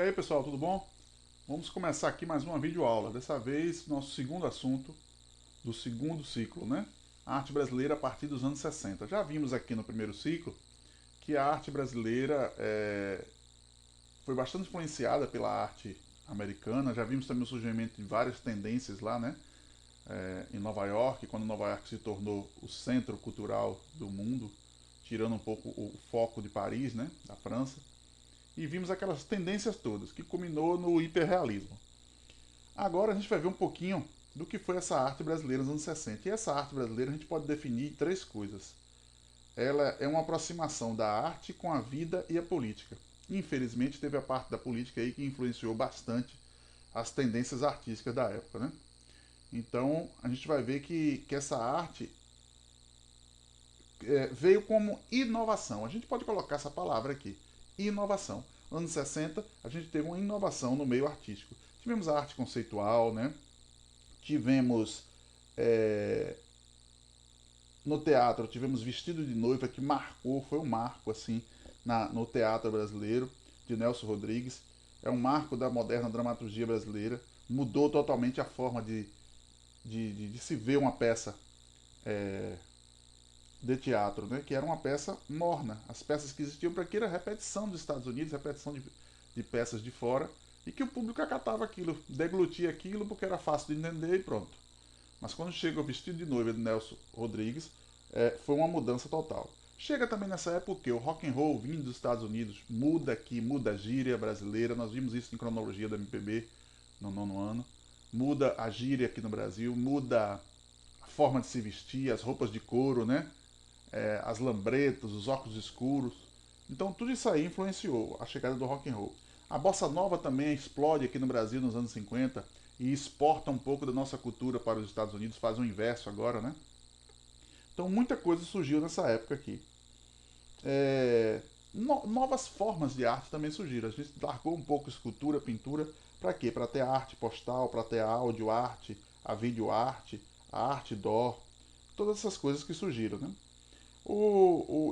aí pessoal, tudo bom? Vamos começar aqui mais uma videoaula. Dessa vez, nosso segundo assunto do segundo ciclo, né? A arte brasileira a partir dos anos 60. Já vimos aqui no primeiro ciclo que a arte brasileira foi bastante influenciada pela arte americana. Já vimos também o surgimento de várias tendências lá, né? Em Nova York, quando Nova York se tornou o centro cultural do mundo, tirando um pouco o foco de Paris, né? Da França. E vimos aquelas tendências todas, que culminou no hiperrealismo. Agora a gente vai ver um pouquinho do que foi essa arte brasileira nos anos 60. E essa arte brasileira a gente pode definir em três coisas. Ela é uma aproximação da arte com a vida e a política. Infelizmente teve a parte da política aí que influenciou bastante as tendências artísticas da época, né? Então a gente vai ver que essa arte veio como inovação. A gente pode colocar essa palavra aqui, inovação. Nos anos 60, a gente teve uma inovação no meio artístico. Tivemos a arte conceitual, né? Tivemos no teatro, tivemos Vestido de Noiva, que marcou, foi um marco assim no teatro brasileiro, de Nelson Rodrigues. É um marco da moderna dramaturgia brasileira. Mudou totalmente a forma de se ver uma peça de teatro, né? Que era uma peça morna. As peças que existiam para aqui era repetição dos Estados Unidos, repetição de peças de fora, e que o público acatava aquilo, deglutia aquilo porque era fácil de entender e pronto. Mas quando chega o Vestido de Noiva de Nelson Rodrigues, foi uma mudança total. Chega também nessa época que o rock and roll vindo dos Estados Unidos muda aqui, muda a gíria brasileira, nós vimos isso em cronologia da MPB no nono ano, muda a gíria aqui no Brasil, muda a forma de se vestir, as roupas de couro, né? As lambretas, os óculos escuros. Então tudo isso aí influenciou a chegada do rock and roll. A bossa nova também explode aqui no Brasil nos anos 50 e exporta um pouco da nossa cultura para os Estados Unidos, faz o inverso agora, né? Então muita coisa surgiu nessa época aqui. Novas formas de arte também surgiram. A gente largou um pouco escultura, pintura, para quê? Para ter arte postal, para ter a áudio arte, a vídeo arte, a arte dó, todas essas coisas que surgiram, né?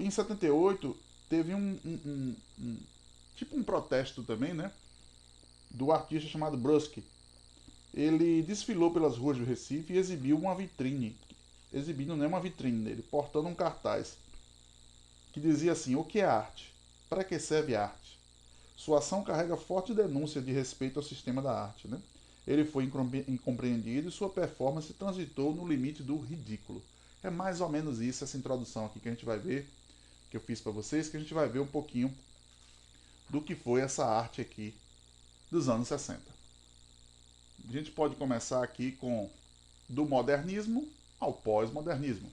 Em 78 teve tipo um protesto também, né? Do artista chamado Brusque. Ele desfilou pelas ruas do Recife e exibiu uma vitrine. Exibindo não é uma vitrine dele, portando um cartaz que dizia assim: o que é arte? Para que serve arte? Sua ação carrega forte denúncia de respeito ao sistema da arte, né? Ele foi incompreendido e sua performance transitou no limite do ridículo. É mais ou menos isso, essa introdução aqui que a gente vai ver, que eu fiz para vocês, que a gente vai ver um pouquinho do que foi essa arte aqui dos anos 60. A gente pode começar aqui com do modernismo ao pós-modernismo.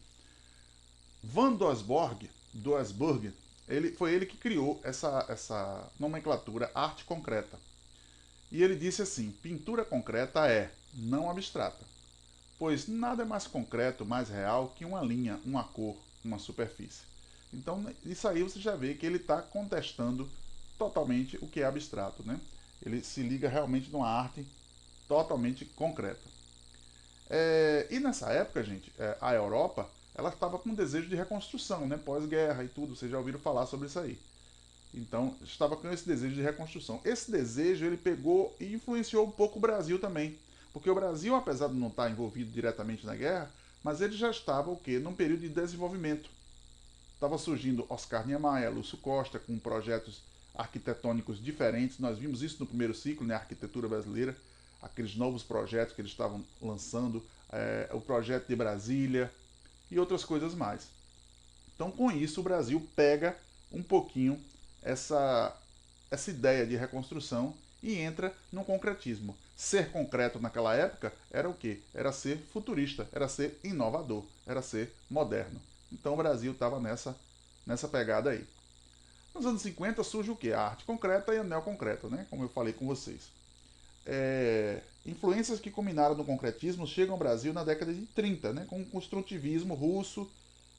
Van Doesburg, foi ele que criou essa nomenclatura arte concreta. E ele disse assim: pintura concreta é não abstrata, pois nada é mais concreto, mais real que uma linha, uma cor, uma superfície. Então, isso aí você já vê que ele está contestando totalmente o que é abstrato, né? Ele se liga realmente numa arte totalmente concreta. E nessa época, gente, a Europa ela estava com um desejo de reconstrução, né? Pós-guerra e tudo, vocês já ouviram falar sobre isso aí. Então, estava com esse desejo de reconstrução. Esse desejo ele pegou e influenciou um pouco o Brasil também. Porque o Brasil, apesar de não estar envolvido diretamente na guerra, mas ele já estava o quê? Num período de desenvolvimento. Estava surgindo Oscar Niemeyer, Lúcio Costa, com projetos arquitetônicos diferentes. Nós vimos isso no primeiro ciclo, né? A arquitetura brasileira, aqueles novos projetos que eles estavam lançando, o projeto de Brasília e outras coisas mais. Então, com isso, o Brasil pega um pouquinho essa ideia de reconstrução e entra no concretismo. Ser concreto naquela época era o quê? Era ser futurista, era ser inovador, era ser moderno. Então o Brasil estava nessa pegada aí. Nos anos 50 surge o quê? A arte concreta e a neoconcreta, né? Como eu falei com vocês. Influências que culminaram no concretismo chegam ao Brasil na década de 30, né? Com o construtivismo russo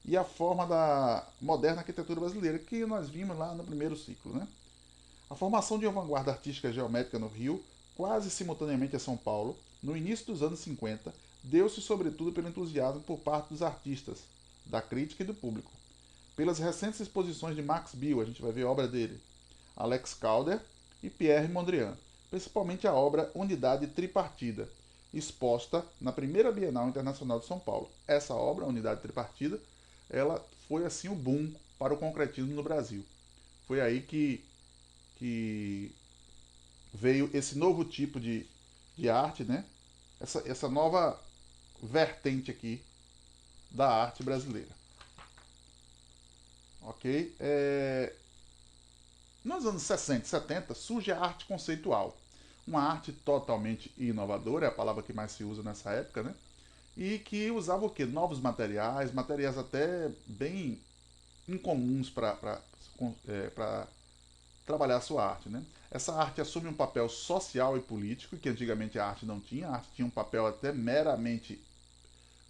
e a forma da moderna arquitetura brasileira, que nós vimos lá no primeiro ciclo, né? A formação de uma vanguarda artística geométrica no Rio, quase simultaneamente a São Paulo, no início dos anos 50, deu-se sobretudo pelo entusiasmo por parte dos artistas, da crítica e do público. Pelas recentes exposições de Max Bill, a gente vai ver a obra dele, Alex Calder e Pierre Mondrian, principalmente a obra Unidade Tripartida, exposta na primeira Bienal Internacional de São Paulo. Essa obra, Unidade Tripartida, ela foi assim o boom para o concretismo no Brasil. Foi aí que veio esse novo tipo de arte, né? Essa nova vertente aqui da arte brasileira. Ok? Nos anos 60 e 70 surge a arte conceitual. Uma arte totalmente inovadora, é a palavra que mais se usa nessa época, né? E que usava o quê? Novos materiais, materiais até bem incomuns para trabalhar a sua arte, né? Essa arte assume um papel social e político, que antigamente a arte não tinha. A arte tinha um papel até meramente,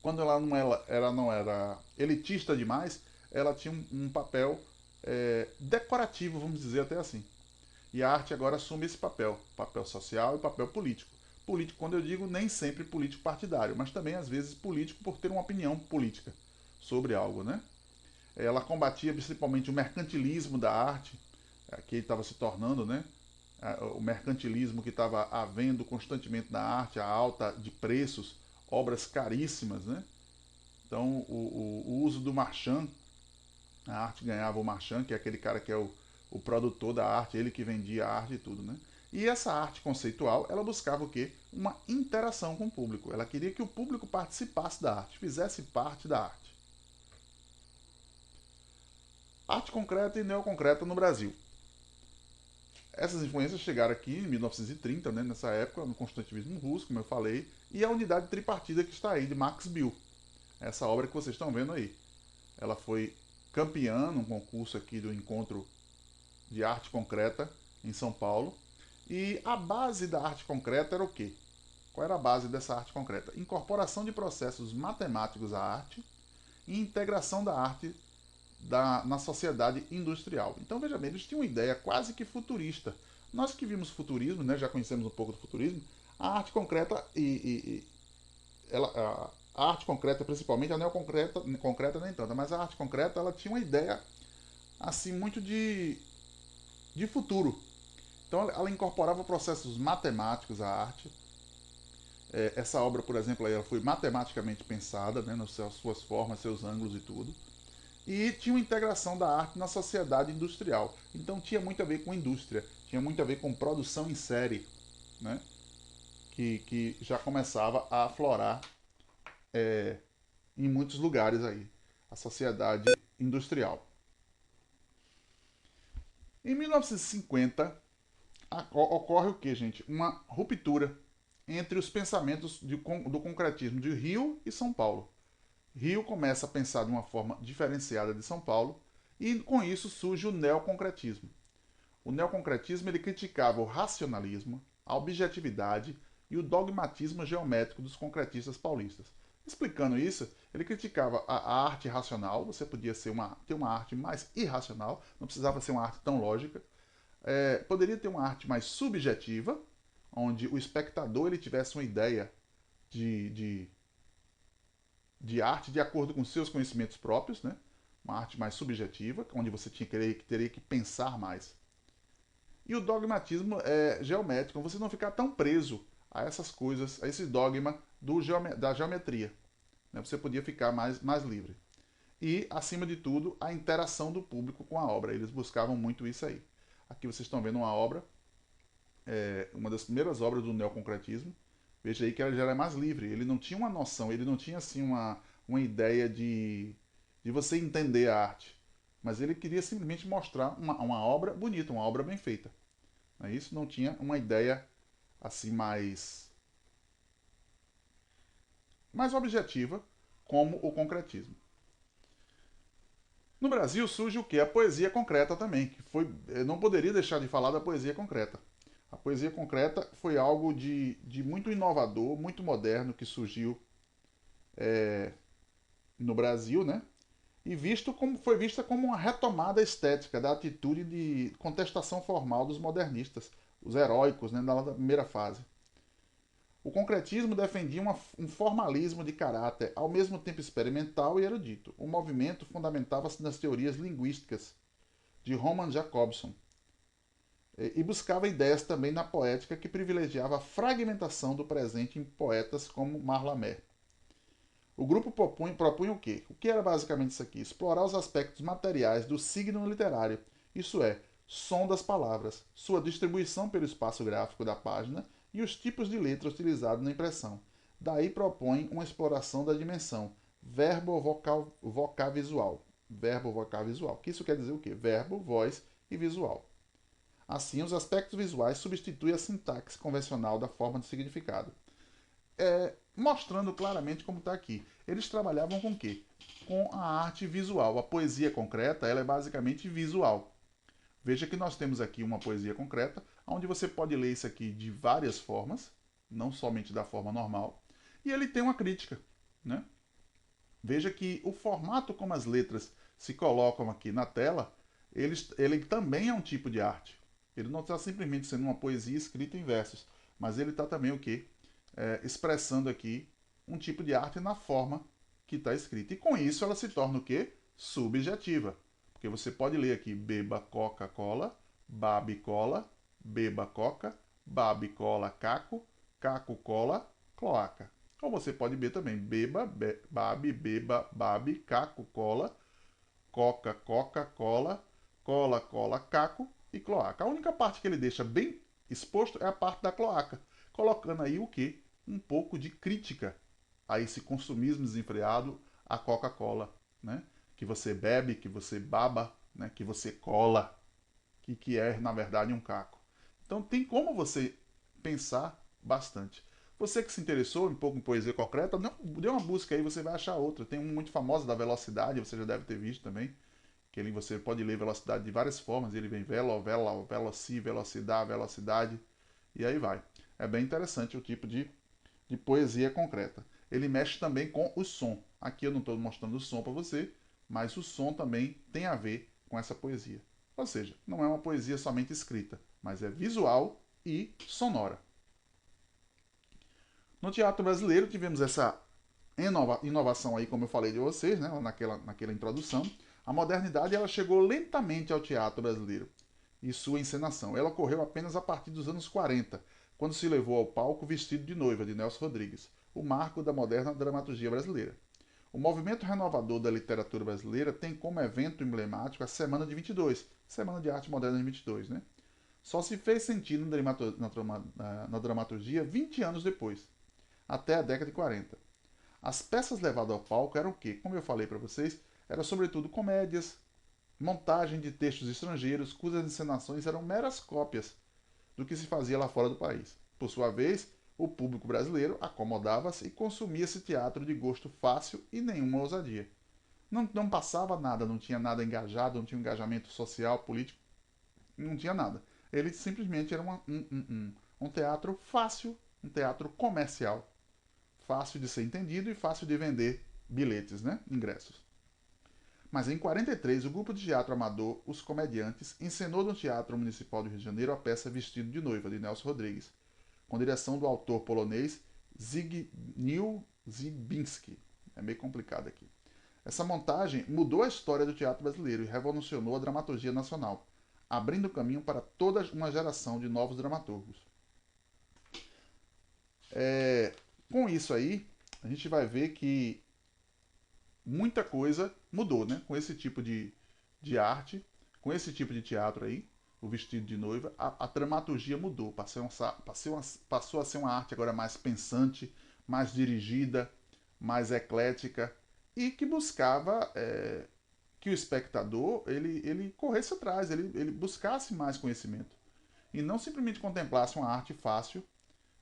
quando ela não era elitista demais, ela tinha um papel decorativo, vamos dizer até assim. E a arte agora assume esse papel social e papel político. Político, quando eu digo, nem sempre político partidário, mas também às vezes político por ter uma opinião política sobre algo, né? Ela combatia principalmente o mercantilismo da arte, que estava se tornando, né? O mercantilismo que estava havendo constantemente na arte, a alta de preços, obras caríssimas, né? Então, o uso do marchand, a arte ganhava o marchand, que é aquele cara que é o produtor da arte, ele que vendia a arte e tudo, né? E essa arte conceitual, ela buscava o quê? Uma interação com o público. Ela queria que o público participasse da arte, fizesse parte da arte. Arte concreta e neoconcreta no Brasil. Essas influências chegaram aqui em 1930, né, nessa época, no construtivismo russo, como eu falei, e a unidade tripartida que está aí, de Max Bill. Essa obra que vocês estão vendo aí. Ela foi campeã num concurso aqui do Encontro de Arte Concreta em São Paulo. E a base da arte concreta era o quê? Qual era a base dessa arte concreta? Incorporação de processos matemáticos à arte e integração da arte na sociedade industrial. Então, veja bem, eles tinham uma ideia quase que futurista. Nós que vimos futurismo, né, já conhecemos um pouco do futurismo, a arte concreta a arte concreta, principalmente, a neoconcreta concreta nem tanto, mas a arte concreta ela tinha uma ideia assim muito de futuro. Então ela incorporava processos matemáticos à arte. Essa obra, por exemplo, ela foi matematicamente pensada, né, nas suas formas, seus ângulos e tudo. E tinha uma integração da arte na sociedade industrial. Então tinha muito a ver com indústria, tinha muito a ver com produção em série, né, que já começava a aflorar em muitos lugares aí, a sociedade industrial. Em 1950, ocorre o que, gente? Uma ruptura entre os pensamentos do concretismo de Rio e São Paulo. Rio começa a pensar de uma forma diferenciada de São Paulo e com isso surge o neoconcretismo. O neoconcretismo ele criticava o racionalismo, a objetividade e o dogmatismo geométrico dos concretistas paulistas. Explicando isso, ele criticava a arte racional, você podia ter uma arte mais irracional, não precisava ser uma arte tão lógica. Poderia ter uma arte mais subjetiva, onde o espectador ele tivesse uma ideia de, de, de arte de acordo com seus conhecimentos próprios, né? Uma arte mais subjetiva, onde você teria que pensar mais. E o dogmatismo geométrico, você não ficar tão preso a essas coisas, a esse dogma da geometria. Né? Você podia ficar mais livre. E, acima de tudo, a interação do público com a obra. Eles buscavam muito isso aí. Aqui vocês estão vendo uma obra, uma das primeiras obras do neoconcretismo. Veja aí que ele já era mais livre. Ele não tinha uma noção, ele não tinha assim uma ideia de você entender a arte. Mas ele queria simplesmente mostrar uma obra bonita, uma obra bem feita. Não é isso? Não tinha uma ideia assim mais objetiva como o concretismo. No Brasil surge o que? A poesia concreta também, que foi, não poderia deixar de falar da poesia concreta. A poesia concreta foi algo de muito inovador, muito moderno que surgiu no Brasil, né? E foi vista como uma retomada estética da atitude de contestação formal dos modernistas, os heróicos, né, da primeira fase. O concretismo defendia um formalismo de caráter, ao mesmo tempo experimental e erudito. O movimento fundamentava-se nas teorias linguísticas de Roman Jakobson. e buscava ideias também na poética que privilegiava a fragmentação do presente em poetas como Mallarmé. O grupo propunha o quê? O que era basicamente isso aqui? Explorar os aspectos materiais do signo literário, isso é, som das palavras, sua distribuição pelo espaço gráfico da página e os tipos de letra utilizados na impressão. Daí propõe uma exploração da dimensão verbo-vocal-visual. Verbo-vocal-visual. Que isso quer dizer o quê? Verbo, voz e visual. Assim, os aspectos visuais substituem a sintaxe convencional da forma de significado. Mostrando claramente como está aqui. Eles trabalhavam com o quê? Com a arte visual. A poesia concreta ela é basicamente visual. Veja que nós temos aqui uma poesia concreta, onde você pode ler isso aqui de várias formas, não somente da forma normal, e ele tem uma crítica. Né? Veja que o formato como as letras se colocam aqui na tela, ele também é um tipo de arte. Ele não está simplesmente sendo uma poesia escrita em versos, mas ele está também o quê? Expressando aqui um tipo de arte na forma que está escrita. E com isso ela se torna o quê? Subjetiva. Porque você pode ler aqui beba Coca-Cola, babe cola, beba coca, babe cola caco, caco cola, cloaca. Ou você pode ver também beba, babe, beba, babe, caco, cola, coca, coca-cola, cola, cola, caco e cloaca. A única parte que ele deixa bem exposto é a parte da cloaca, colocando aí o que? Um pouco de crítica a esse consumismo desenfreado à Coca-Cola, né? Que você bebe, que você baba, né? Que você cola, que é na verdade um caco. Então tem como você pensar bastante. Você que se interessou um pouco em poesia concreta, dê uma busca aí, você vai achar outra. Tem uma muito famosa da velocidade, você já deve ter visto também. Que ele, você pode ler velocidade de várias formas. Ele vem veloci, velocidade, velocidade. E aí vai. É bem interessante o tipo de poesia concreta. Ele mexe também com o som. Aqui eu não estou mostrando o som para você, mas o som também tem a ver com essa poesia. Ou seja, não é uma poesia somente escrita, mas é visual e sonora. No teatro brasileiro tivemos essa inovação aí, como eu falei de vocês, né, naquela introdução. A modernidade ela chegou lentamente ao teatro brasileiro e sua encenação. Ela ocorreu apenas a partir dos anos 40, quando se levou ao palco Vestido de Noiva, de Nelson Rodrigues, o marco da moderna dramaturgia brasileira. O movimento renovador da literatura brasileira tem como evento emblemático a Semana de 22, Semana de Arte Moderna de 22, né? Só se fez sentido na dramaturgia 20 anos depois, até a década de 40. As peças levadas ao palco eram o quê? Como eu falei para vocês, eram sobretudo comédias, montagem de textos estrangeiros, cujas encenações eram meras cópias do que se fazia lá fora do país. Por sua vez, o público brasileiro acomodava-se e consumia esse teatro de gosto fácil e nenhuma ousadia. Não passava nada, não tinha nada engajado, não tinha um engajamento social, político, não tinha nada. Ele simplesmente era um teatro fácil, um teatro comercial. Fácil de ser entendido e fácil de vender bilhetes, né? Ingressos. Mas em 43, o grupo de teatro amador Os Comediantes encenou no Teatro Municipal do Rio de Janeiro a peça Vestido de Noiva, de Nelson Rodrigues, com direção do autor polonês Zbigniew Zibinski. É meio complicado aqui. Essa montagem mudou a história do teatro brasileiro e revolucionou a dramaturgia nacional, abrindo caminho para toda uma geração de novos dramaturgos. Com isso aí, a gente vai ver que muita coisa mudou, né? Com esse tipo de arte, com esse tipo de teatro aí, o Vestido de Noiva, a dramaturgia mudou, passou a ser uma arte agora mais pensante, mais dirigida, mais eclética e que buscava que o espectador ele corresse atrás, ele buscasse mais conhecimento e não simplesmente contemplasse uma arte fácil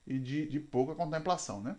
e de pouca contemplação, né?